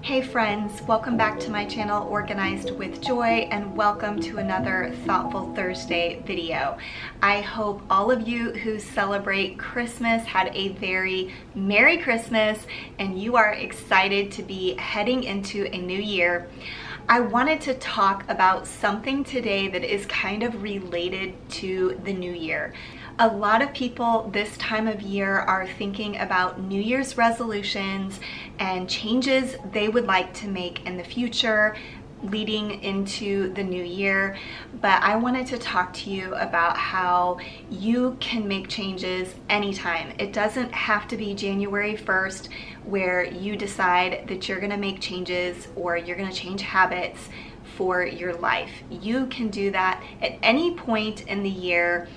Hey friends, welcome back to my channel Organized with Joy, and welcome to another Thoughtful Thursday video. I hope all of you who celebrate Christmas had a very Merry Christmas and you are excited to be heading into a new year. I wanted to talk about something today that is kind of related to the new year. A lot of people this time of year are thinking about New Year's resolutions and changes they would like to make in the future leading into the new year. But I wanted to talk to you about how you can make changes anytime. It doesn't have to be January 1st where you decide that you're gonna make changes or you're gonna change habits for your life. You can do that at any point in the year.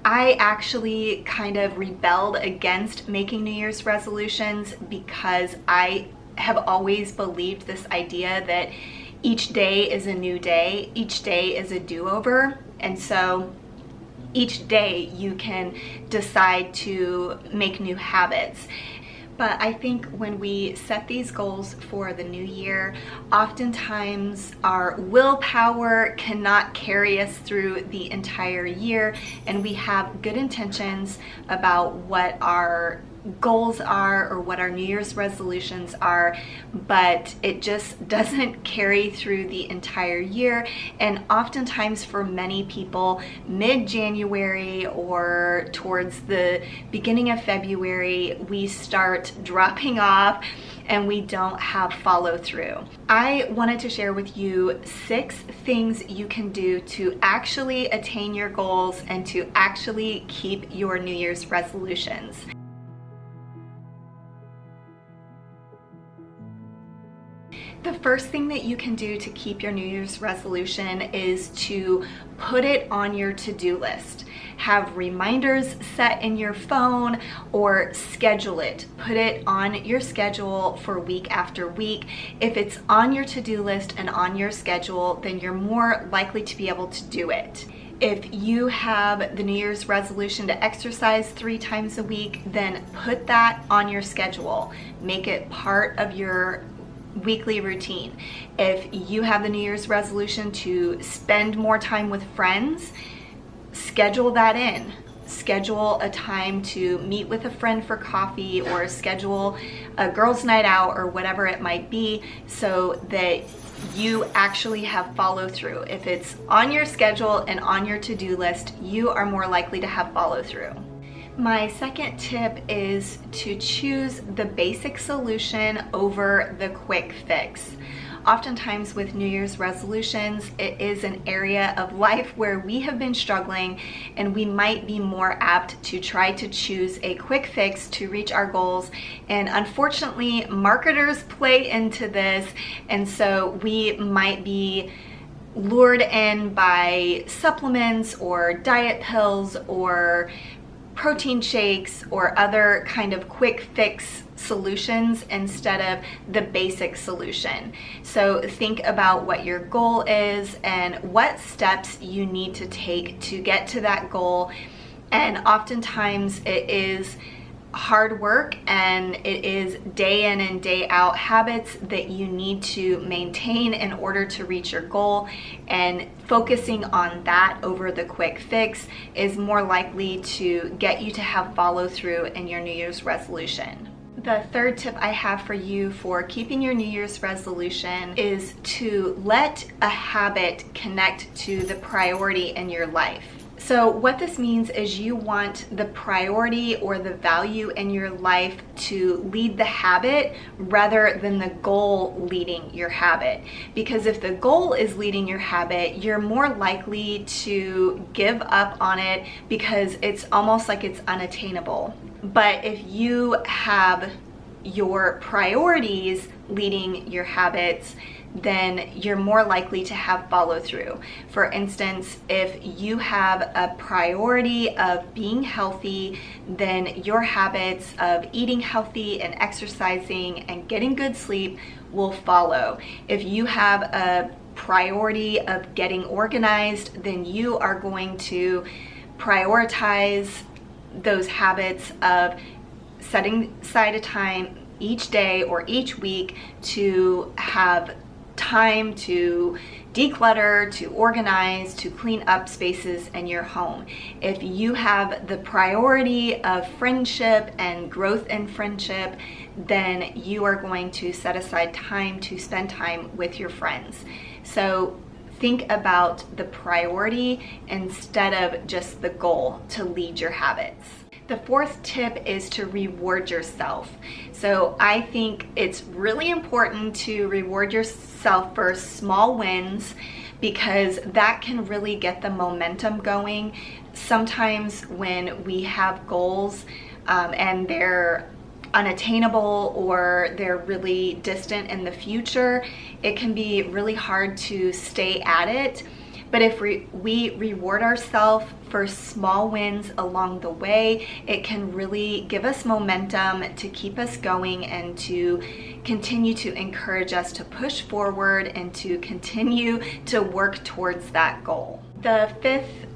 I actually kind of rebelled against making New Year's resolutions because I have always believed this idea that each day is a new day, each day is a do-over, and so each day you can decide to make new habits. But I think when we set these goals for the new year, oftentimes our willpower cannot carry us through the entire year, and we have good intentions about what our goals are or what our New Year's resolutions are, but it just doesn't carry through the entire year. And oftentimes for many people, mid-January or towards the beginning of February, we start dropping off and we don't have follow through. I wanted to share with you 6 things you can do to actually attain your goals and to actually keep your New Year's resolutions. The first thing that you can do to keep your New Year's resolution is to put it on your to-do list. Have reminders set in your phone or schedule it. Put it on your schedule for week after week. If it's on your to-do list and on your schedule, then you're more likely to be able to do it. If you have the New Year's resolution to exercise 3 times a week, then put that on your schedule. Make it part of your weekly routine. If you have the New Year's resolution to spend more time with friends, schedule that in. Schedule a time to meet with a friend for coffee or schedule a girls' night out or whatever it might be so that you actually have follow through. If it's on your schedule and on your to-do list, you are more likely to have follow through. My second tip is to choose the basic solution over the quick fix. Oftentimes with New Year's resolutions, it is an area of life where we have been struggling and we might be more apt to try to choose a quick fix to reach our goals. And unfortunately, marketers play into this, and so we might be lured in by supplements or diet pills or protein shakes or other kind of quick fix solutions instead of the basic solution. So think about what your goal is and what steps you need to take to get to that goal. And oftentimes it is hard work and it is day in and day out habits that you need to maintain in order to reach your goal, and focusing on that over the quick fix is more likely to get you to have follow through in your New Year's resolution. The third tip I have for you for keeping your New Year's resolution is to let a habit connect to the priority in your life. So what this means is you want the priority or the value in your life to lead the habit rather than the goal leading your habit. Because if the goal is leading your habit, you're more likely to give up on it because it's almost like it's unattainable. But if you have your priorities leading your habits, then you're more likely to have follow through. For instance, if you have a priority of being healthy, then your habits of eating healthy and exercising and getting good sleep will follow. If you have a priority of getting organized, then you are going to prioritize those habits of setting aside a time each day or each week to have time to declutter, to organize, to clean up spaces in your home. If you have the priority of friendship and growth in friendship, then you are going to set aside time to spend time with your friends. So think about the priority instead of just the goal to lead your habits. The fourth tip is to reward yourself. So I think it's really important to reward yourself for small wins, because that can really get the momentum going. Sometimes when we have goals and they're unattainable or they're really distant in the future, it can be really hard to stay at it. But if we reward ourselves for small wins along the way, it can really give us momentum to keep us going and to continue to encourage us to push forward and to continue to work towards that goal. The fifth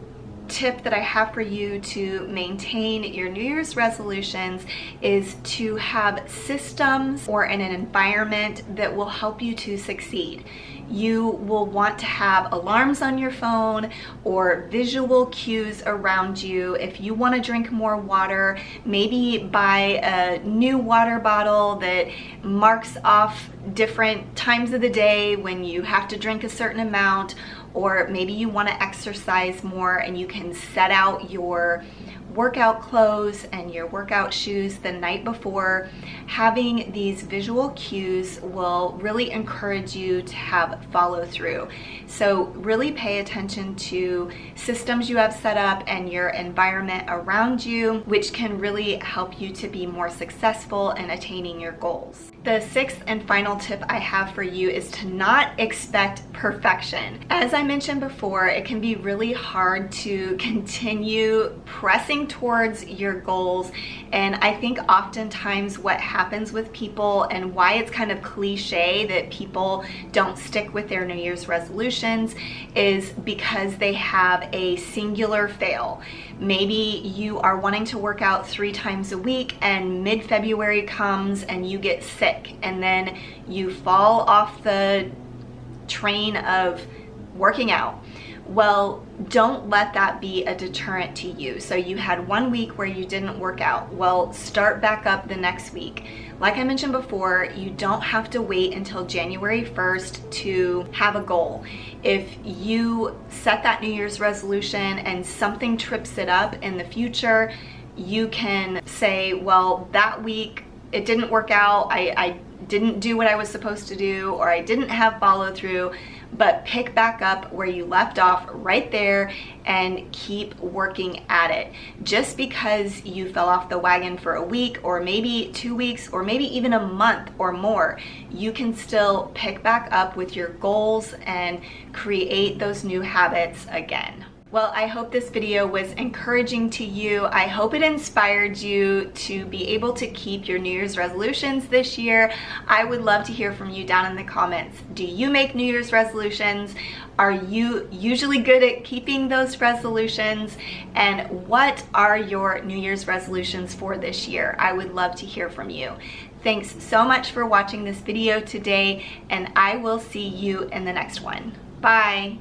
tip that I have for you to maintain your New Year's resolutions is to have systems or an environment that will help you to succeed. You will want to have alarms on your phone or visual cues around you. If you want to drink more water, maybe buy a new water bottle that marks off different times of the day when you have to drink a certain amount. Or maybe you want to exercise more and you can set out your workout clothes and your workout shoes the night before. Having these visual cues will really encourage you to have follow through. So really pay attention to systems you have set up and your environment around you, which can really help you to be more successful in attaining your goals. The sixth and final tip I have for you is to not expect perfection. As I mentioned before, it can be really hard to continue pressing towards your goals. And I think oftentimes what happens with people and why it's kind of cliche that people don't stick with their New Year's resolutions is because they have a singular fail. Maybe you are wanting to work out 3 times a week and mid-February comes and you get sick, and then you fall off the train of working out. Well, don't let that be a deterrent to you. So you had 1 week where you didn't work out. Well, start back up the next week. Like I mentioned before, you don't have to wait until January 1st to have a goal. If you set that New Year's resolution and something trips it up in the future, you can say, well, that week it didn't work out. I didn't do what I was supposed to do, or I didn't have follow through. But pick back up where you left off right there and keep working at it. Just because you fell off the wagon for a week or maybe 2 weeks or maybe even a month or more, you can still pick back up with your goals and create those new habits again. Well, I hope this video was encouraging to you. I hope it inspired you to be able to keep your New Year's resolutions this year. I would love to hear from you down in the comments. Do you make New Year's resolutions? Are you usually good at keeping those resolutions? And what are your New Year's resolutions for this year? I would love to hear from you. Thanks so much for watching this video today, and I will see you in the next one. Bye.